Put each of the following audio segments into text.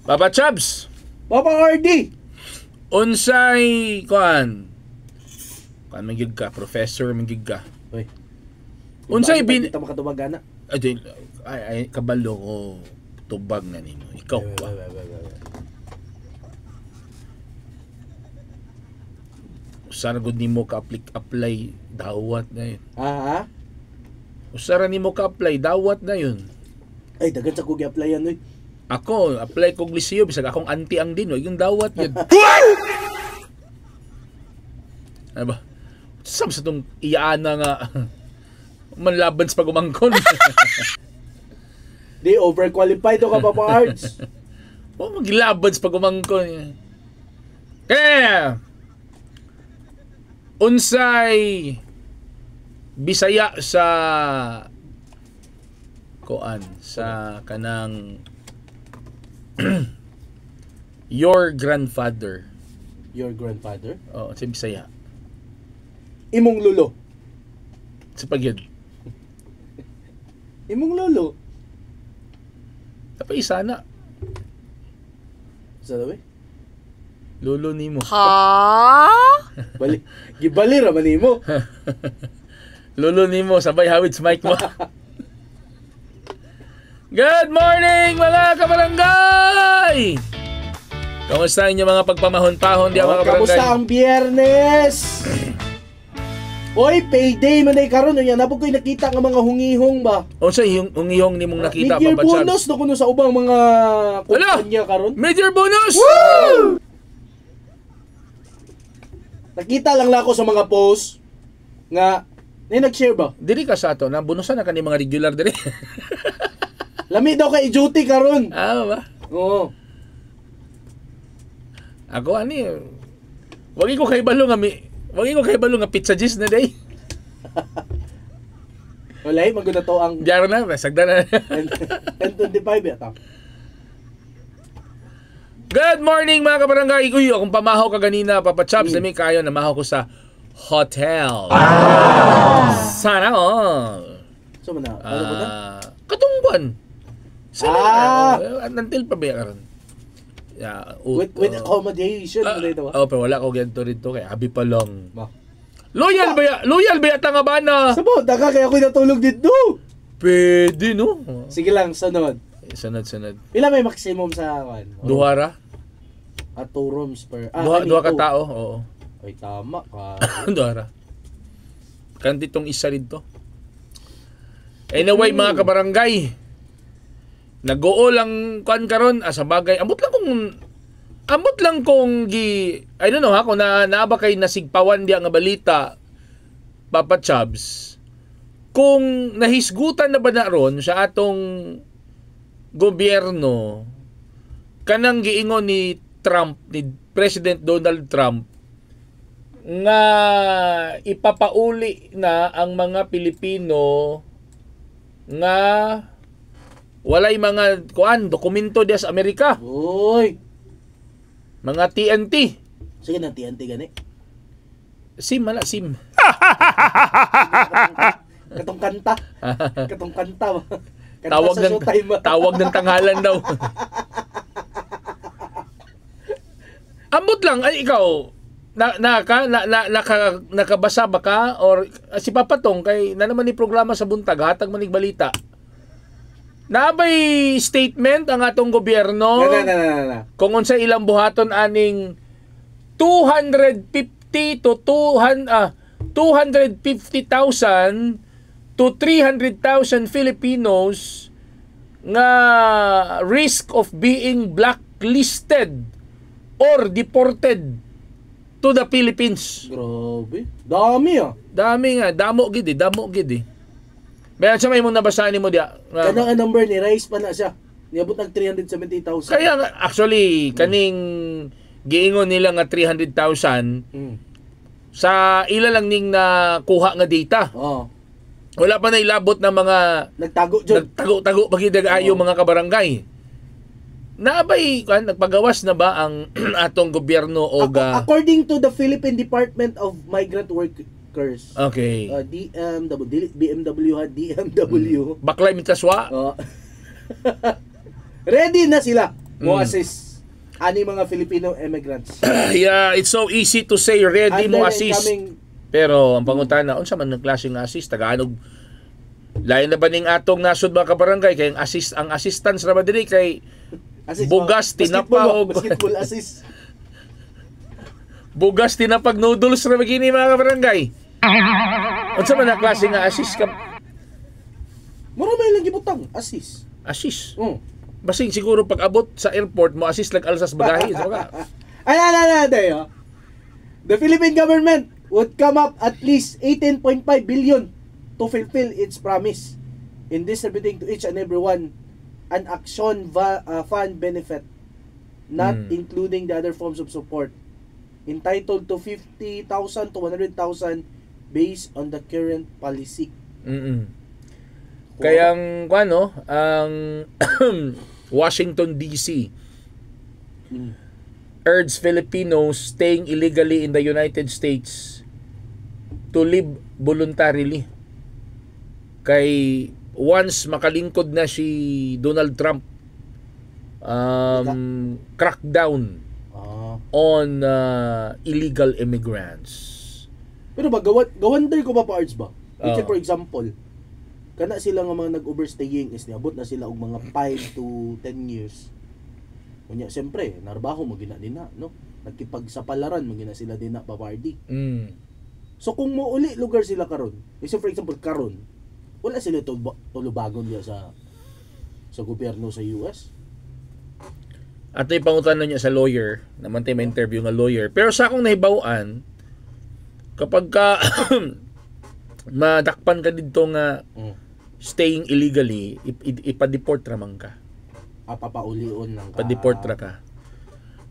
Papa Chubs, Papa RD. unsay kuan manggig ka, professor manggig ka. Uy. Unsay Kita makatubagana. Ay, kabalo ko tubag na nimo. Ikaw pa. Usara gud nimo ka apply dawat na yun. Ha? Usara nimo ka apply dawat na yun. Ay, dagan sa kugi applyan oy. Ako, apply kog lisiyo bisag akong auntie ang dino, yung dawat yun. Ano ba? Sam sa tong iyaana nga manlaban sa pagumangkon. Di overqualified ka Papa Arts. O maglaban sa pagumangkon. Kaya unsay Bisaya sa kuan sa kanang your grandfather. Your grandfather? Oh, sa Bisaya. Imong lulo. Sa pagyud. Imong lulo. Tapos isa na. Sa daw eh? Lolo nimo. Gibali ra man nimo. Lolo nimo sabay hawid sa mic mo. Good morning mga kabarangay! Kamusta inyo mga pagpamahon-pahon diya mga kabarangay? Kamusta ang Biyernes? Oy, payday man ay karon nya napod ko'y nakita nga mga hungihong ba? Unsa hungihong nimong nakita Mid-year Papa Chubs? bonus no kuno sa ubang mga kumpanya karon. Mid-year bonus! Woo! Nakita lang ako sa mga post nga nag-share ba? Diri ka sa ato na bonusan na kani mga regular diri. Lami daw kay duty karon. Ba? Oo. Ako ani wagi ko kay balo nga pizza gis na day. Walay maguna to ang Diaro na, sagda na. 10:25 yata. Good morning mga kabarangay. Uy, akong pamahaw ka ganina, Papa Chubs. Dami kayo na mahaw ko sa hotel. Sana all. So man na, ano ba ta? Katungkuan. Until pa ba karon? With accommodation ulit daw. Pero wala ko ganito rito kay abi pa lang. Ba. Loyal ba yata nga bana? Sabo, daga kaya ako'y natulog dito. Pwede no. Sige lang, sunod. Sunod. Pila may maximum sa kan? Duhara? At 2 rooms per... Duha ka tao, oo. Ay, tama ka. Duhara. Kanti tong isa rito. Anyway, mga kabarangay, nag-oo lang kuan karon sa bagay. Amot lang kung I don't know ha, kung naaba kay nasigpawan diya nga balita, Papa Chubs, kung nahisgutan na ba na ron sa atong gobyerno kanang giingon ni President Donald Trump nga ipapauli na ang mga Pilipino nga walay mga dokumento diya sa Amerika. Uy! Mga TNT. Sige na, TNT gani. SIM. Katong kanta. Tawag ng tanghalan daw. Ambot lang, ay ikaw, nakabasa ba ka? Or si Papatong, kay na naman ni programa sa buntag, hatag manig balita. Nabay statement ang atong gobyerno kung unsa ilang buhaton aning 250,000 to 300,000 Filipinos nga risk of being blacklisted or deported to the Philippines. Grabe. Dami Damo gid eh. Bayan siya may mong nabasaan mo diya. Kanang number ni Rice pa na siya. Niabot ng 370,000. Kaya actually, kaning giingon nila nga 300,000 sa ila lang ning nakuha nga data. Wala pa na ilabot ng mga nagtago pagidag ayo mga kabarangay. Naabay nagpagawas na ba ang atong gobyerno o according to the Philippine Department of Migrant Workers. Okay. BMW DMW. Baklay mitaswa. Ready na sila mo assist ani mga Filipino immigrants. Yeah, it's so easy to say ready mo Under assist. incoming Pero ang pangutana, unsa man ng klaseng assist? Tagaanog lain na ba ning atong nasod mga kabarangay kay ang assistance ra ba diri kay assist, bugas tinapa og basketball assist. bugas tinapag noodles ra begini mga kabarangay. Unsa man ang klase nga assist ka? Mura may lang gibutang assist. Assist. Basing Siguro pag abot sa airport mo assist lag alsas bagahe so ka. Ay, the Philippine government would come up at least 18.5 billion to fulfill its promise in distributing to each and everyone an action fund benefit, not including the other forms of support, entitled to 50,000 to 100,000 based on the current policy. Kaya ang Washington DC urged Filipinos staying illegally in the United States to live voluntarily. Kay once makalingkod na si Donald Trump, crackdown on illegal immigrants. Pero ba gawan din ko ba pa-arts ba? For example, kana sila nga mga nag-overstaying is niabot na sila og mga 5 to 10 years. Unya siyempre, narbaho mo gina din na, no? Nagkipagsapalaran mo gina sila din na papardi. So kung mouli lugar sila karon, for example karon, wala sila tulubagon diya sa gobyerno sa US. At may pangutana niya sa lawyer, naman tayo may interview nga lawyer. Pero sa akong nahibawan, kapag ka madakpan ka dito nga staying illegally, ipa-deport ramang ka. Papaulion lang ka. Pa-deport ra ka.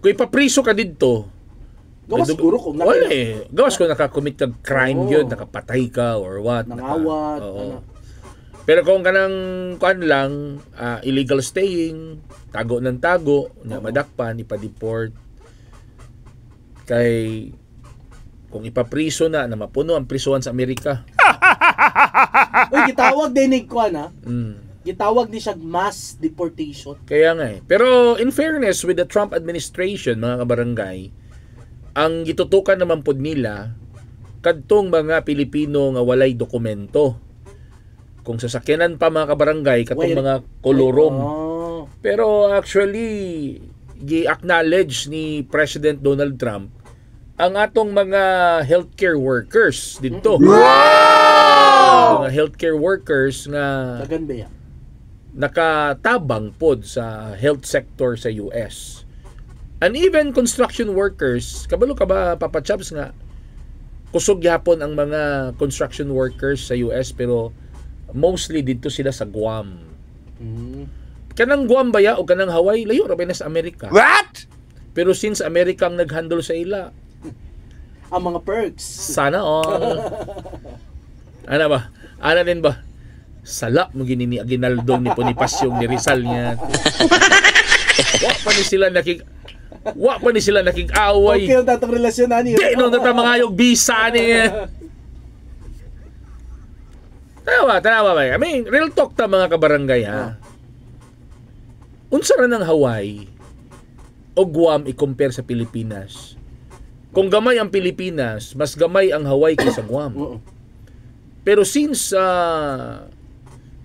Kung ipapriso ka dito, gawas siguro kung wala gawas kung nakakommit kag crime yun, nakapatay ka or what. Nangawat. Pero kung kanang lang, illegal staying, tago ng tago, madakpan, ipa-deport. Kay kung ipapriso na mapuno ang prisuhan sa Amerika. Uy, gitawag din ni Kwan gitawag ni siya mass deportation. Kaya nga Pero in fairness with the Trump administration, mga kabarangay, ang gitutukan naman pod nila kadtong mga Pilipino nga walay dokumento. Kung sasakyanan pa mga kabarangay katong mga kolorom. Pero actually gi-acknowledge ni President Donald Trump ang atong mga healthcare workers dito. Wow! Mga healthcare workers nga nakatabang pod sa health sector sa US. And even construction workers, kabalo ka ba Papa Chaps nga kusog gyapon ang mga construction workers sa US pero mostly dito sila sa Guam. Kanang Guam ba o kanang Hawaii, layo ra ba na sa Amerika. What? Pero since America ang naghandle sa ila, ang mga perks. Sana all. Ano ba? Ano din ba? Sala mo gini ni Aguinaldo ni Bonifacio ni Rizal niya. Wa pa ni sila nakig-away. Okay, ang tatang relasyon ani. Di no nata mga yung bisa ni. Tama ba? I mean, real talk ta mga kabarangay ha. Unsa ra ng Hawaii o Guam i-compare sa Pilipinas? Kung gamay ang Pilipinas, mas gamay ang Hawaii kaysa Guam. Pero since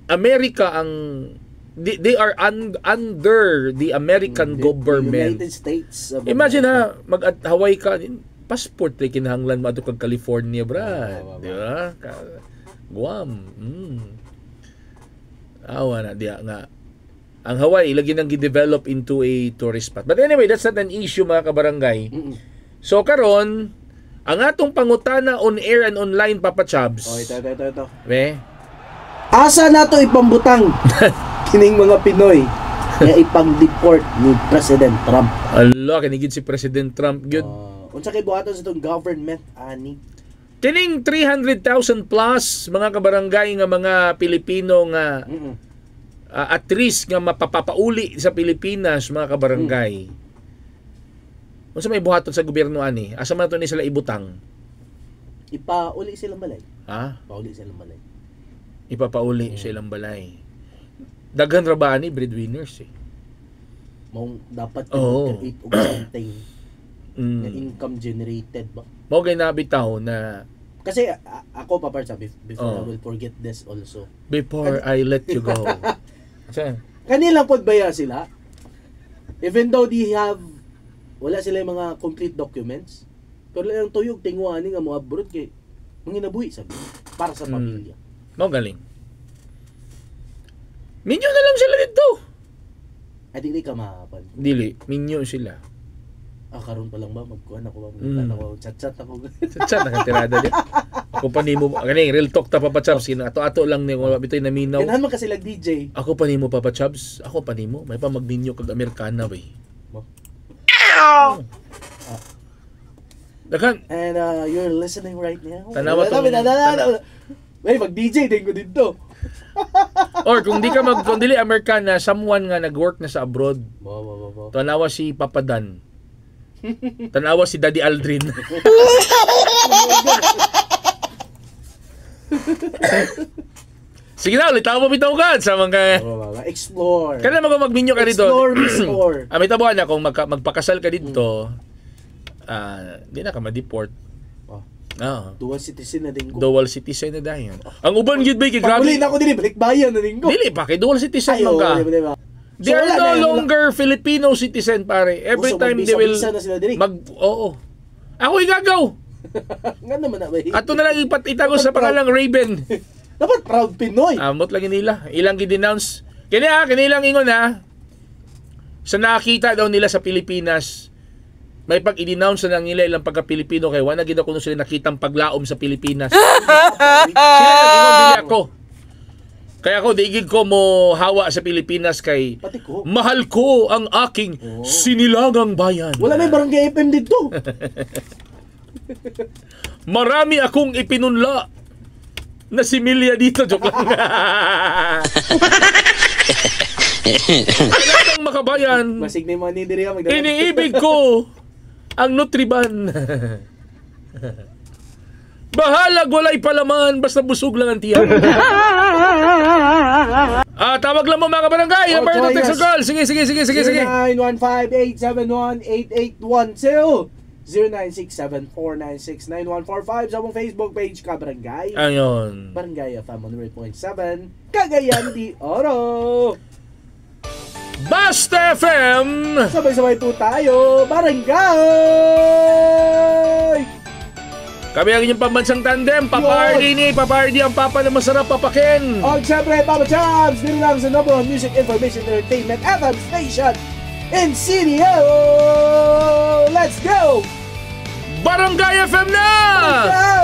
America ang they are under the American government. The United States. Imagine mag-Hawaii ka, passport rin kinahanglan mo ato kag California, brad. Di ba? Guam. Awa na diya nga. Ang Hawaii lagi nang gi-develop into a tourist spot. But anyway, that's not an issue mga kabarangay. So karon, ang atong pangutana on air and online Papa Chabs. Ito. Asa na to ipambutang kining mga Pinoy nga ipang-deport ni President Trump. Allah, kanigid si President Trump gyud. Unsa kay buhaton sa itong government ani? Kining 300,000 plus mga kabarangay nga mga Pilipino nga at risk nga mapapauli sa Pilipinas mga kabarangay. Unsa may buhaton sa gobyerno ani? Asa man to ni sila ibutang? Ipauli silang balay. Ipapauli silang balay. Daghan ra ba ani breadwinners Mao dapat Oo. create og something na Mm. income generated ba. Mao kay nabitaw na Kasi ako pa part sabi before I Oo. will forget this also. before I let you go. Kasi, Kanila pod baya sila. Even though they have wala sila yung mga complete documents, pero lang tuyog tingwa ani nga mo abroad kay manginabuhi sabi para sa pamilya. mao galing. Minyo na lang sila dito. Ay di ka mahapan. Dili, minyo sila. Karon pa lang ba magkuhan ako ba Mm. ako chat ako. Chat nakatirada di. Ako pa nimo ganing real talk ta Papa Chaps sino ato-ato lang ni wala bitoy na minaw. Ganahan man kasi lag DJ. Ako pa nimo Papa Chaps, ako pa nimo may pa magminyo kag Amerikana bay. Dakan And you're listening right now. Tanawa tong- May mag DJ din ko dito. or kung di ka kung dili Amerikana, someone nga nag-work na sa abroad. Bo. Tanawa si Papa Dan. Tanawa si Daddy Aldrin. Sige na, ulit ako mabitaw sa mga... Explore. Kaya naman kung magminyo ka dito. Explore. May tabuhan na kung magpakasal ka dito, di na ka ma-deport. Dual citizen na din ko. Dual citizen na dahil. Ang uban gid ba kay Paguli grabe. na ako din, balik bayan na din ko. Dili pa kay dual citizen man ka. They So, are wala no na, longer Filipino citizen pare. Every So, time they will magbisa na sila diri. oo. Ako igagaw. Nga naman na ba? Ato na lang itago sa pangalang Raven. Dapat proud Pinoy. Amot lang nila. Ilang gi-denounce. Kini lang ingon ha. Sa nakita daw nila sa Pilipinas, may pag i-denounce na lang nila ilang pagka-Pilipino kay wala gid ako sila nakitang paglaom sa Pilipinas. Sila nag-ingon dili ako. Kaya ako diigid ko mo hawa sa Pilipinas kay Pati ko. mahal ko ang aking sinilangang bayan. Wala may barangay FM dito. Marami akong ipinunla na similya dito. Joke lang. Kailangang makabayan. Masig na yung mga nidiri ha. Iniibig ko ang Nutriban. Bahalag walay palaman basta busog lang ang tiyan. Tawag lang mo mga kabarangay. Number to text or call. Sige. 0915-871-8812 0967-496-9145 sa mong Facebook page Kabarangay. Ayun. Barangay FM 100.7 Cagayan de Oro. Basta FM. Sabay-sabay po tayo. Barangay! Kami ang inyong pambansang tandem. Papardy ang papa na masarap papakin. O siyempre, Papa Chams, dito lang sa number one music information entertainment FM station in CDO. Let's go! Barangay FM na! Let's go!